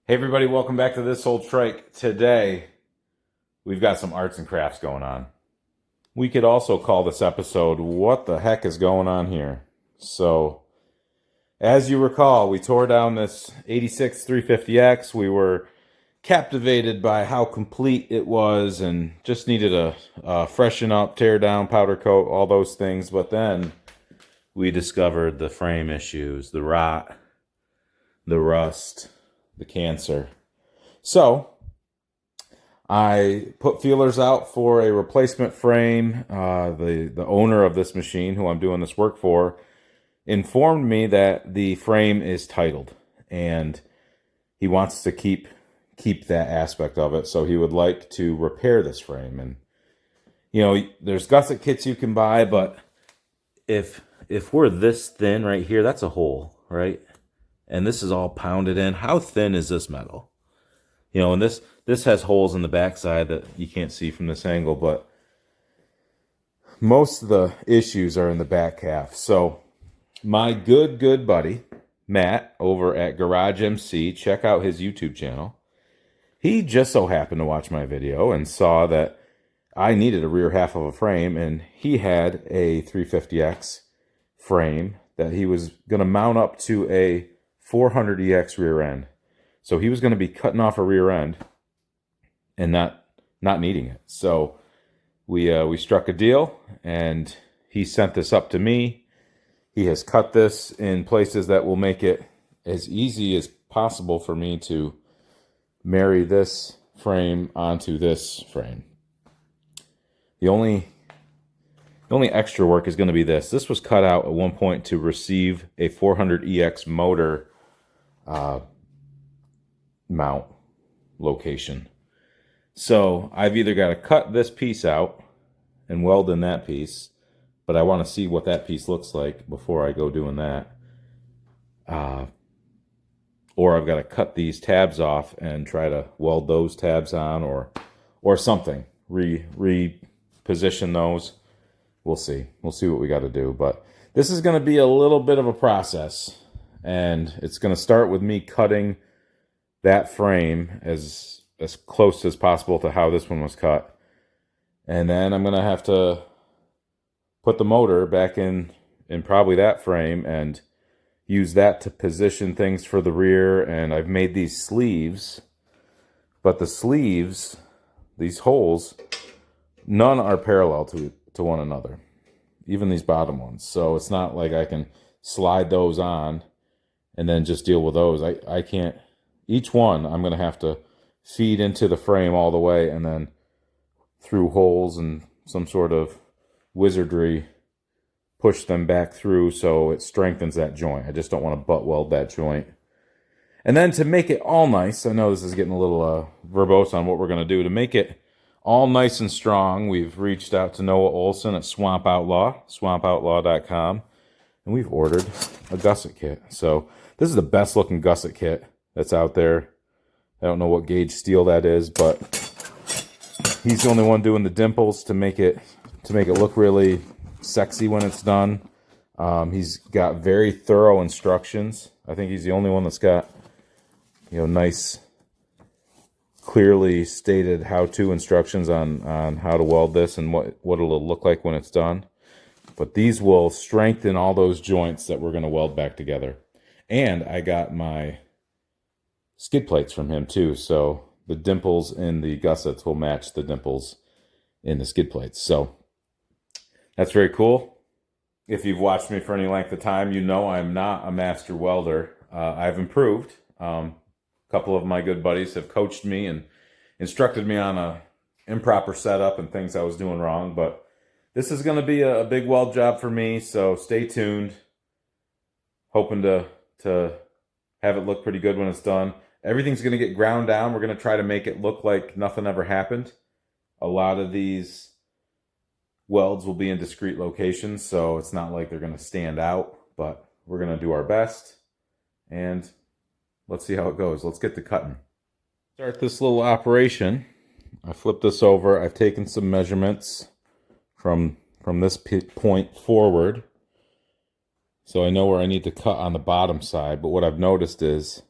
Hey everybody, welcome back to This Old Trike. Today, we've got some arts and crafts going on. We could also call this episode, What the Heck is Going On Here? So, as you recall, we tore down this ATC 350X. We were captivated by how complete it was and just needed a freshen up, tear down, powder coat, all those things. But then we discovered the frame issues, the rot, the rust, the cancer. So I put feelers out for a replacement frame. The owner of this machine, who I'm doing this work for, informed me that the frame is titled and he wants to keep that aspect of it. So he would like to repair this frame. And there's gusset kits you can buy, but if we're this thin right here, that's a hole, right? And this is all pounded in. How thin is this metal? And this has holes in the backside that you can't see from this angle, but most of the issues are in the back half. So my good buddy, Matt, over at GarageMC, check out his YouTube channel. He just so happened to watch my video and saw that I needed a rear half of a frame, and he had a 350X frame that he was going to mount up to a 400EX rear end. So he was going to be cutting off a rear end and not needing it. So we struck a deal, and he sent this up to me. He has cut this in places that will make it as easy as possible for me to marry this frame onto this frame. The only extra work is going to be this. This was cut out at one point to receive a 400EX motor mount location. So I've either got to cut this piece out and weld in that piece, but I want to see what that piece looks like before I go doing that. Or I've got to cut these tabs off and try to weld those tabs on, or something. Reposition those. We'll see. We'll see what we got to do. But this is going to be a little bit of a process. And it's going to start with me cutting that frame as close as possible to how this one was cut. And then I'm going to have to put the motor back in probably that frame and use that to position things for the rear. And I've made these sleeves. But the sleeves, these holes, none are parallel to one another. Even these bottom ones. So it's not like I can slide those on and then just deal with those. I can't. Each one I'm going to have to feed into the frame all the way, and then through holes and some sort of wizardry push them back through so it strengthens that joint. I just don't want to butt weld that joint. And then to make it all nice, I know this is getting a little verbose on what we're going to do. To make it all nice and strong, we've reached out to Noah Olson at Swamp Outlaw, swampOutlaw.com, and we've ordered a gusset kit. So this is the best looking gusset kit that's out there. I don't know what gauge steel that is, but he's the only one doing the dimples to make it look really sexy when it's done. He's got very thorough instructions. I think he's the only one that's got nice, clearly stated how-to instructions on how to weld this and what it'll look like when it's done. But these will strengthen all those joints that we're going to weld back together. And I got my skid plates from him too, so the dimples in the gussets will match the dimples in the skid plates. So that's very cool. If you've watched me for any length of time, you know I'm not a master welder. I've improved. A couple of my good buddies have coached me and instructed me on a improper setup and things I was doing wrong, but this is going to be a big weld job for me, so stay tuned. Hoping to have it look pretty good when it's done. Everything's going to get ground down. We're going to try to make it look like nothing ever happened. A lot of these welds will be in discrete locations, so it's not like they're going to stand out, but we're going to do our best, and let's see how it goes. Let's get to cutting. Start this little operation. I flipped this over. I've taken some measurements from this point forward. So I know where I need to cut on the bottom side, but what I've noticed is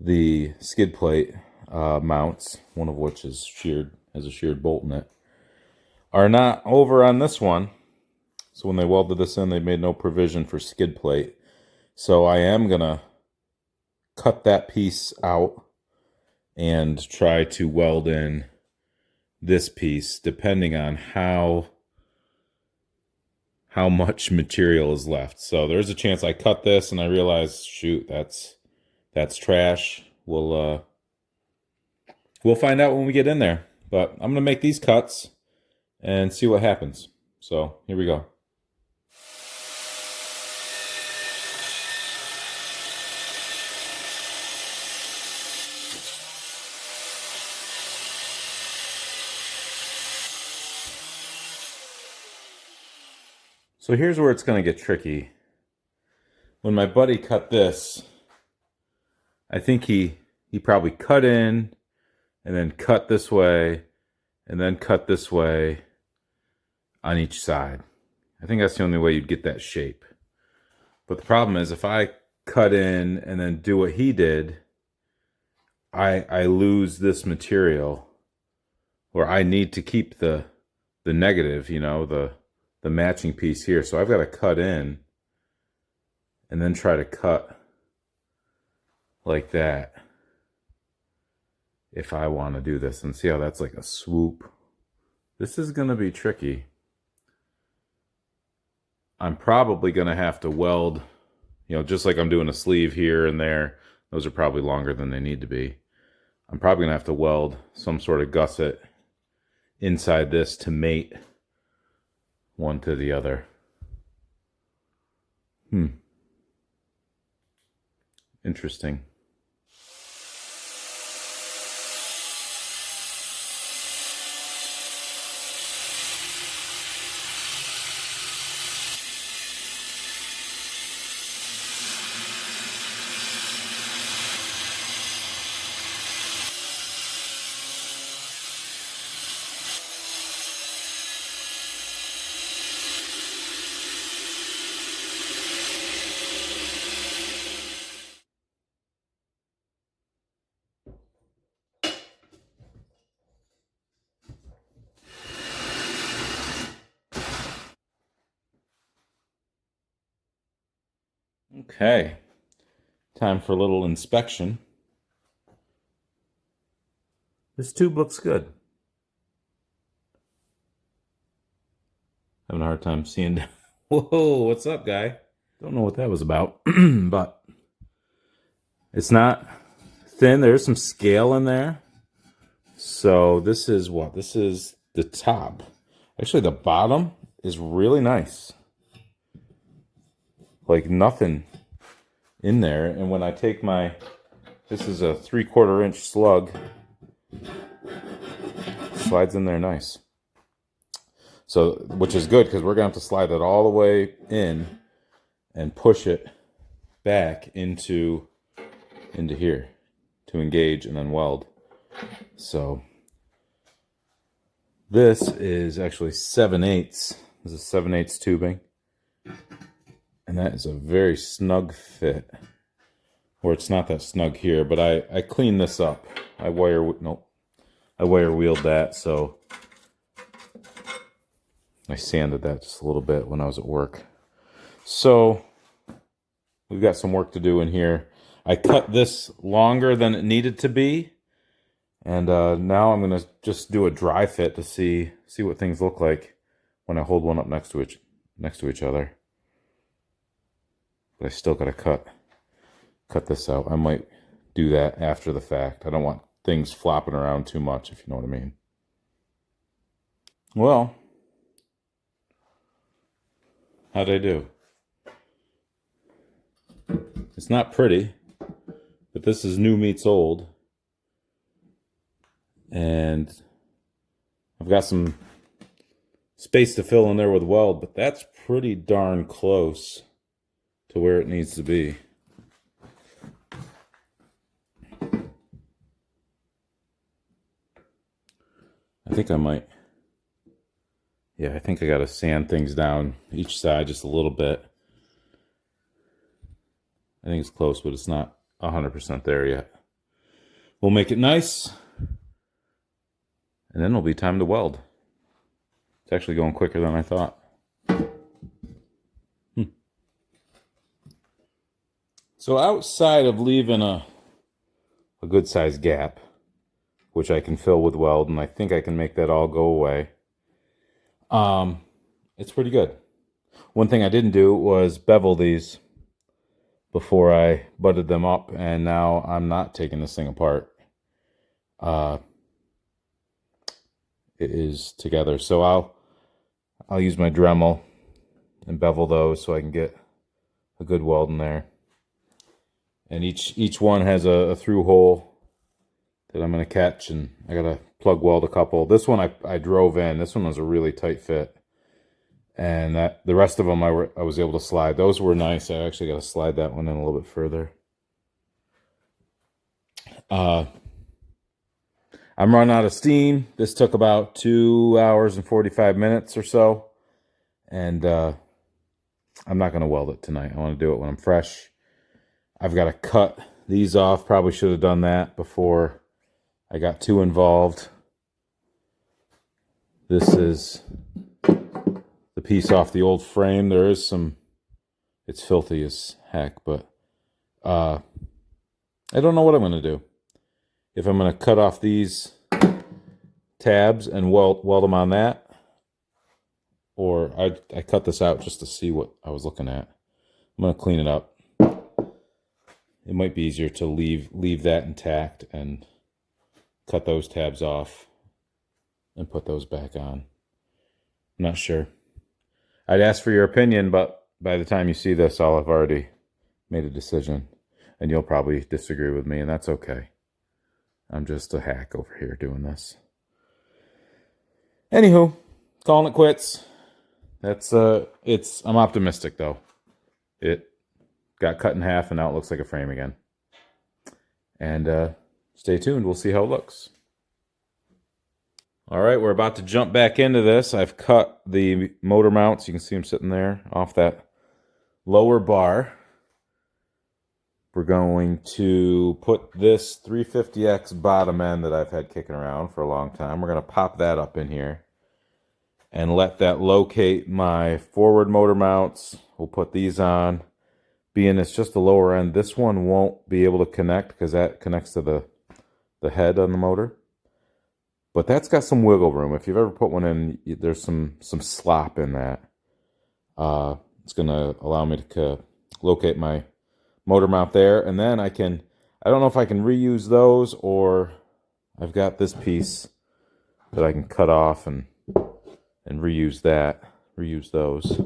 the skid plate mounts, one of which is sheared, has a sheared bolt in it, are not over on this one. So when they welded this in, they made no provision for skid plate. So I am gonna cut that piece out and try to weld in this piece, depending on how much material is left. So there's a chance I cut this and I realize, shoot, that's trash. We'll find out when we get in there. But I'm gonna make these cuts and see what happens. So here we go. So here's where it's going to get tricky. When my buddy cut this, I think he probably cut in and then cut this way and then cut this way on each side. I think that's the only way you'd get that shape. But the problem is if I cut in and then do what he did, I lose this material, or I need to keep the negative, you know, the matching piece here. So I've got to cut in and then try to cut like that if I want to do this. And see how that's like a swoop? This is going to be tricky. I'm probably going to have to weld, you know, just like I'm doing a sleeve here and there. Those are probably longer than they need to be. I'm probably going to have to weld some sort of gusset inside this to mate one to the other. Interesting. Okay, time for a little inspection. This tube looks good. Having a hard time seeing. Whoa, what's up, guy? Don't know what that was about, but it's not thin. There's some scale in there. So this is what? This is the top. Actually, the bottom is really nice. Like nothing in there. And when I take my, this is a 3/4 inch slug, slides in there nice. So, which is good because we're going to have to slide that all the way in and push it back into here to engage and then weld. So this is actually 7/8. This is 7/8 tubing. And that is a very snug fit. Or it's not that snug here, but I cleaned this up. I wire wheeled that, so I sanded that just a little bit when I was at work. So we've got some work to do in here. I cut this longer than it needed to be. And now I'm going to just do a dry fit to see what things look like when I hold one up next to each other. But I still got to cut this out. I might do that after the fact. I don't want things flopping around too much, if you know what I mean. Well, how'd I do? It's not pretty, but this is new meets old. And I've got some space to fill in there with weld, but that's pretty darn close to where it needs to be. I think I might, yeah, I think I got to sand things down each side just a little bit. I think it's close, but it's not 100% there yet. We'll make it nice, and then it'll be time to weld. It's actually going quicker than I thought. So outside of leaving a good sized gap, which I can fill with weld, and I think I can make that all go away, it's pretty good. One thing I didn't do was bevel these before I butted them up, and now I'm not taking this thing apart. It is together, so I'll use my Dremel and bevel those so I can get a good weld in there. And each one has a through hole that I'm going to catch, and I got to plug weld a couple. This one I drove in. This one was a really tight fit. And the rest of them I was able to slide. Those were nice. I actually got to slide that one in a little bit further. I'm running out of steam. This took about 2 hours and 45 minutes or so. And I'm not going to weld it tonight. I want to do it when I'm fresh. I've got to cut these off. Probably should have done that before I got too involved. This is the piece off the old frame. There is some, it's filthy as heck, but I don't know what I'm going to do. If I'm going to cut off these tabs and weld them on that, or I cut this out just to see what I was looking at. I'm going to clean it up. It might be easier to leave that intact and cut those tabs off and put those back on. I'm not sure. I'd ask for your opinion, but by the time you see this, I'll have already made a decision, and you'll probably disagree with me, and that's okay. I'm just a hack over here doing this. Anywho, calling it quits. That's I'm optimistic though. It got cut in half, and now it looks like a frame again. And stay tuned. We'll see how it looks. All right, we're about to jump back into this. I've cut the motor mounts. You can see them sitting there off that lower bar. We're going to put this 350X bottom end that I've had kicking around for a long time. We're going to pop that up in here and let that locate my forward motor mounts. We'll put these on. Being it's just the lower end, this one won't be able to connect because that connects to the head on the motor. But that's got some wiggle room. If you've ever put one in, there's some slop in that. It's going to allow me to locate my motor mount there. And then I don't know if I can reuse those, or I've got this piece that I can cut off and reuse those.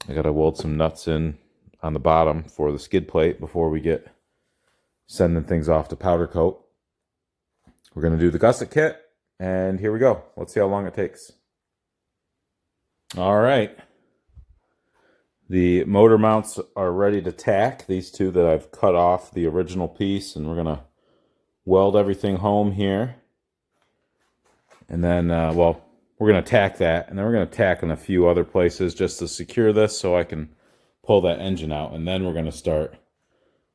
I got to weld some nuts in on the bottom for the skid plate before we get sending things off to powder coat. We're going to do the gusset kit, and here we go. Let's see how long it takes. All right. The motor mounts are ready to tack. These two that I've cut off the original piece, and we're going to weld everything home here. And then, we're going to tack that, and then we're going to tack in a few other places just to secure this so I can pull that engine out. And then we're going to start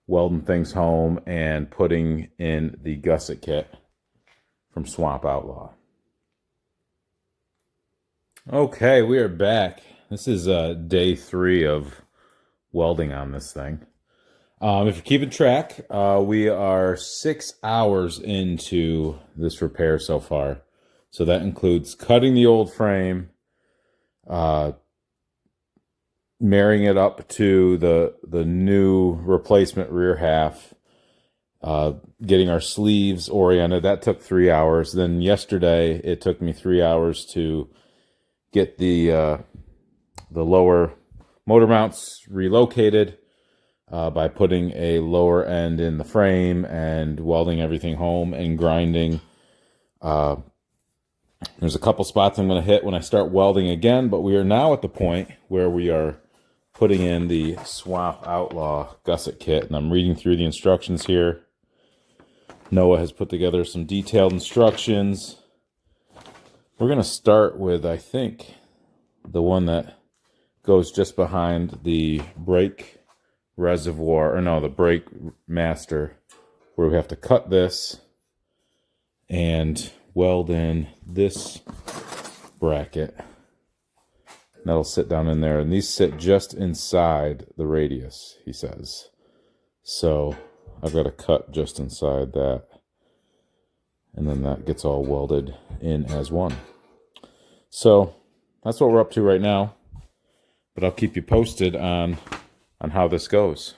welding things home and putting in the gusset kit from Swamp Outlaw. Okay, we are back. This is day 3 of welding on this thing. If you're keeping track, we are 6 hours into this repair so far. So that includes cutting the old frame, marrying it up to the new replacement rear half, getting our sleeves oriented. That took 3 hours. Then yesterday, it took me 3 hours to get the lower motor mounts relocated by putting a lower end in the frame and welding everything home and grinding. There's a couple spots I'm going to hit when I start welding again, but we are now at the point where we are putting in the Swamp Outlaw gusset kit, and I'm reading through the instructions here. Noah has put together some detailed instructions. We're going to start with, I think, the one that goes just behind the brake reservoir, or no, the brake master where we have to cut this and weld in this bracket. That'll sit down in there, and these sit just inside the radius, he says. So I've got to cut just inside that, and then that gets all welded in as one. So that's what we're up to right now, but I'll keep you posted on how this goes.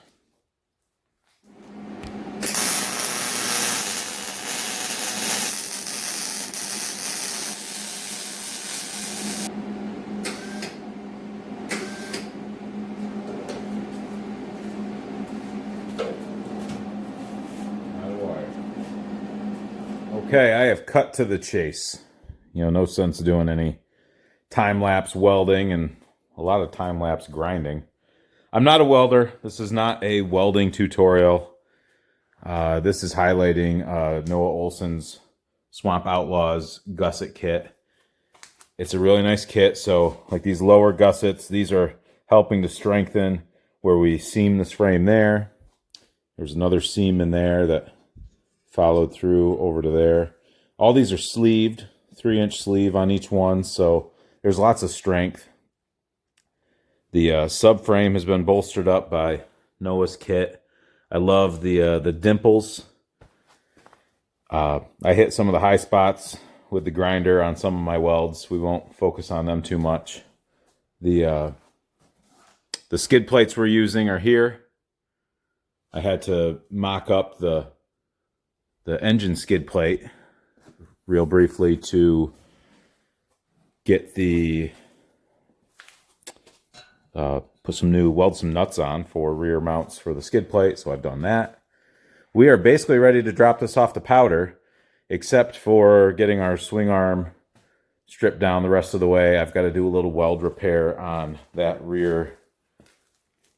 Okay, I have cut to the chase. You know, no sense doing any time-lapse welding and a lot of time-lapse grinding. I'm not a welder. This is not a welding tutorial. This is highlighting Noah Olson's Swamp Outlaws gusset kit. It's a really nice kit. So like these lower gussets, these are helping to strengthen where we seam this frame there. There's another seam in there that followed through over to there. All these are sleeved, 3-inch sleeve on each one, so there's lots of strength. The subframe has been bolstered up by Noah's kit. I love the dimples. I hit some of the high spots with the grinder on some of my welds. We won't focus on them too much. The skid plates we're using are here. I had to mock up the engine skid plate real briefly to get the weld some nuts on for rear mounts for the skid plate, so I've done that. We are basically ready to drop this off to powder, except for getting our swing arm stripped down the rest of the way. I've got to do a little weld repair on that rear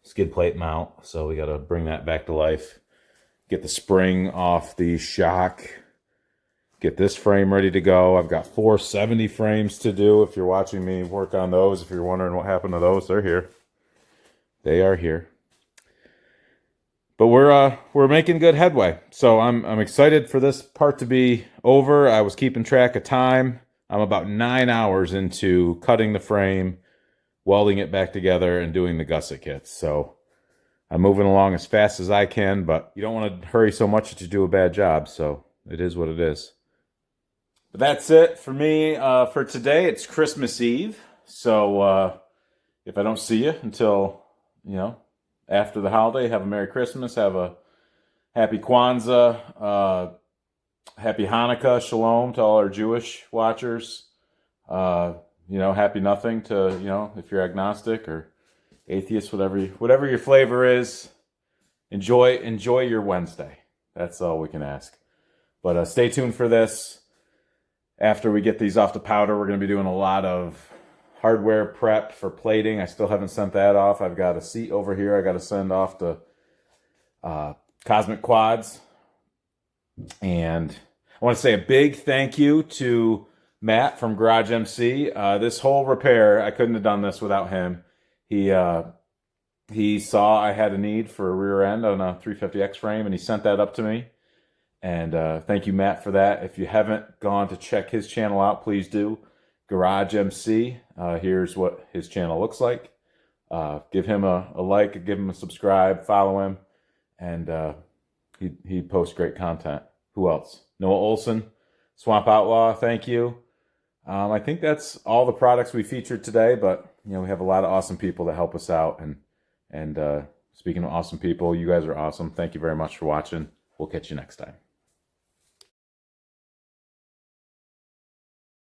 skid plate mount, so we got to bring that back to life. Get the spring off the shock. Get this frame ready to go. I've got 470 frames to do. If you're watching me work on those, if you're wondering what happened to those, they're here. They are here. But we're making good headway. So I'm excited for this part to be over. I was keeping track of time. I'm about 9 hours into cutting the frame, welding it back together, and doing the gusset kits. So I'm moving along as fast as I can, but you don't want to hurry so much that you do a bad job, so it is what it is. But that's it for me for today. It's Christmas Eve, so if I don't see you until, after the holiday, have a Merry Christmas, have a Happy Kwanzaa, Happy Hanukkah, Shalom to all our Jewish watchers. Happy nothing to, if you're agnostic or atheist, whatever your flavor is, enjoy your Wednesday. That's all we can ask. But stay tuned for this. After we get these off to powder, we're going to be doing a lot of hardware prep for plating. I still haven't sent that off. I've got a seat over here I got to send off to Cosmic Quads. And I want to say a big thank you to Matt from GarageMC. This whole repair, I couldn't have done this without him. He saw I had a need for a rear end on a 350X frame, and he sent that up to me. And thank you, Matt, for that. If you haven't gone to check his channel out, please do. GarageMC. Here's what his channel looks like. Give him a like, give him a subscribe, follow him, and he posts great content. Who else? Noah Olson, Swamp Outlaw. Thank you. I think that's all the products we featured today, but we have a lot of awesome people that help us out. And speaking of awesome people, you guys are awesome. Thank you very much for watching. We'll catch you next time.